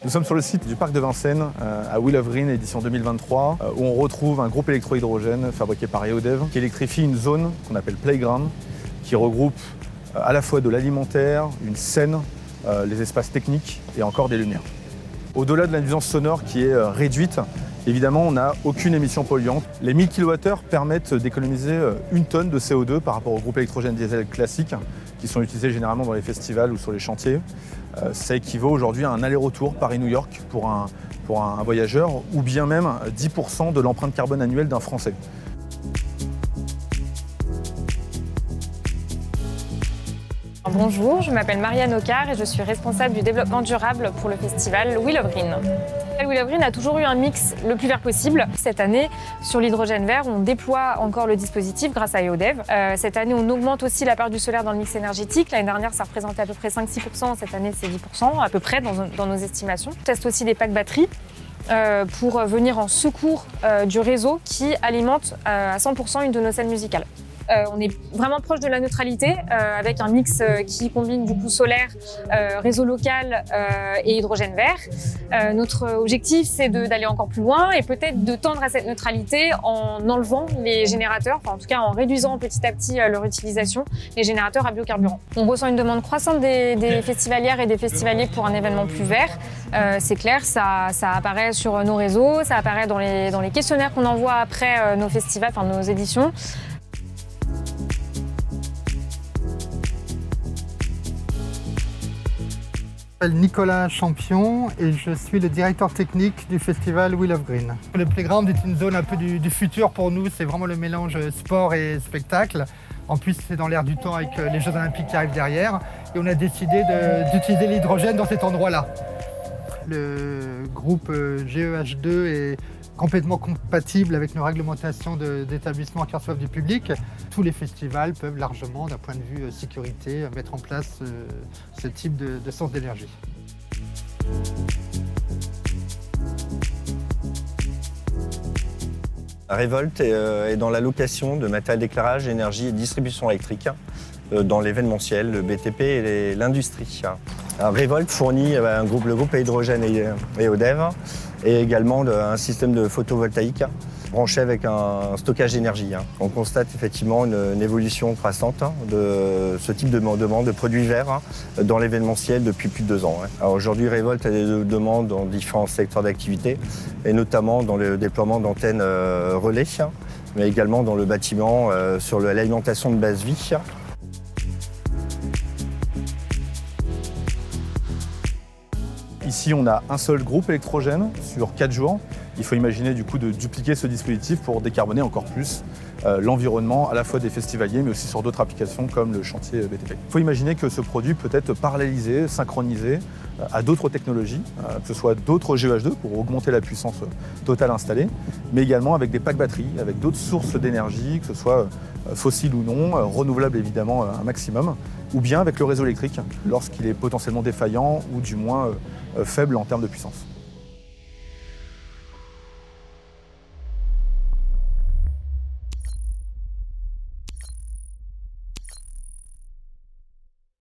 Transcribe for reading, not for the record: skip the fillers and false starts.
Nous sommes sur le site du parc de Vincennes, à Wheel of Green, édition 2023, où on retrouve un groupe électro-hydrogène fabriqué par EODEV qui électrifie une zone qu'on appelle Playground, qui regroupe à la fois de l'alimentaire, une scène, les espaces techniques et encore des lumières. Au-delà de la nuisance sonore qui est réduite, évidemment, on n'a aucune émission polluante. Les 1000 kWh permettent d'économiser 1 tonne de CO2 par rapport aux groupes électrogènes diesel classiques qui sont utilisés généralement dans les festivals ou sur les chantiers. Ça équivaut aujourd'hui à un aller-retour Paris-New York pour un voyageur ou bien même 10% de l'empreinte carbone annuelle d'un Français. Bonjour, je m'appelle Marianne Ocard et je suis responsable du développement durable pour le festival Wheel of Green. Wheel of Green a toujours eu un mix le plus vert possible. Cette année, sur l'hydrogène vert, on déploie encore le dispositif grâce à EODEV. Cette année, on augmente aussi la part du solaire dans le mix énergétique. L'année dernière, ça représentait à peu près 5-6%. Cette année, c'est 10% à peu près dans nos estimations. On teste aussi des packs batteries pour venir en secours du réseau qui alimente à 100% une de nos scènes musicales. On est vraiment proche de la neutralité avec un mix qui combine du coup solaire, réseau local et hydrogène vert. Notre objectif, c'est d'aller encore plus loin et peut-être de tendre à cette neutralité en enlevant les générateurs, enfin en tout cas en réduisant petit à petit leur utilisation, les générateurs à biocarburant. On ressent une demande croissante des festivalières et des festivaliers pour un événement plus vert. C'est clair, ça apparaît sur nos réseaux, ça apparaît dans les questionnaires qu'on envoie après nos festivals, enfin nos éditions. Je m'appelle Nicolas Champion et je suis le directeur technique du festival Wheel of Green. Le Playground est une zone un peu du futur pour nous, c'est vraiment le mélange sport et spectacle. En plus, c'est dans l'air du temps avec les Jeux Olympiques qui arrivent derrière. Et on a décidé d'utiliser l'hydrogène dans cet endroit-là. Le groupe GEH2 est complètement compatible avec nos réglementations d'établissement qui reçoivent du public. Tous les festivals peuvent largement, d'un point de vue sécurité, mettre en place ce type de source d'énergie. Revolt est dans la location de matériel d'éclairage, énergie et distribution électrique dans l'événementiel, le BTP et l'industrie. Revolt fournit le groupe à hydrogène et EODEV et également un système de photovoltaïque branché avec un stockage d'énergie. On constate effectivement une évolution croissante de ce type de demande de produits verts dans l'événementiel depuis plus de 2 ans. Aujourd'hui, Revolt a des demandes dans différents secteurs d'activité et notamment dans le déploiement d'antennes relais, mais également dans le bâtiment sur l'alimentation de base vie. Ici, on a un seul groupe électrogène sur 4 jours. Il faut imaginer du coup de dupliquer ce dispositif pour décarboner encore plus l'environnement à la fois des festivaliers mais aussi sur d'autres applications comme le chantier BTP. Il faut imaginer que ce produit peut être parallélisé, synchronisé à d'autres technologies, que ce soit d'autres GEH2 pour augmenter la puissance totale installée, mais également avec des packs batteries, avec d'autres sources d'énergie, que ce soit fossiles ou non, renouvelables évidemment un maximum, ou bien avec le réseau électrique lorsqu'il est potentiellement défaillant ou du moins faible en termes de puissance.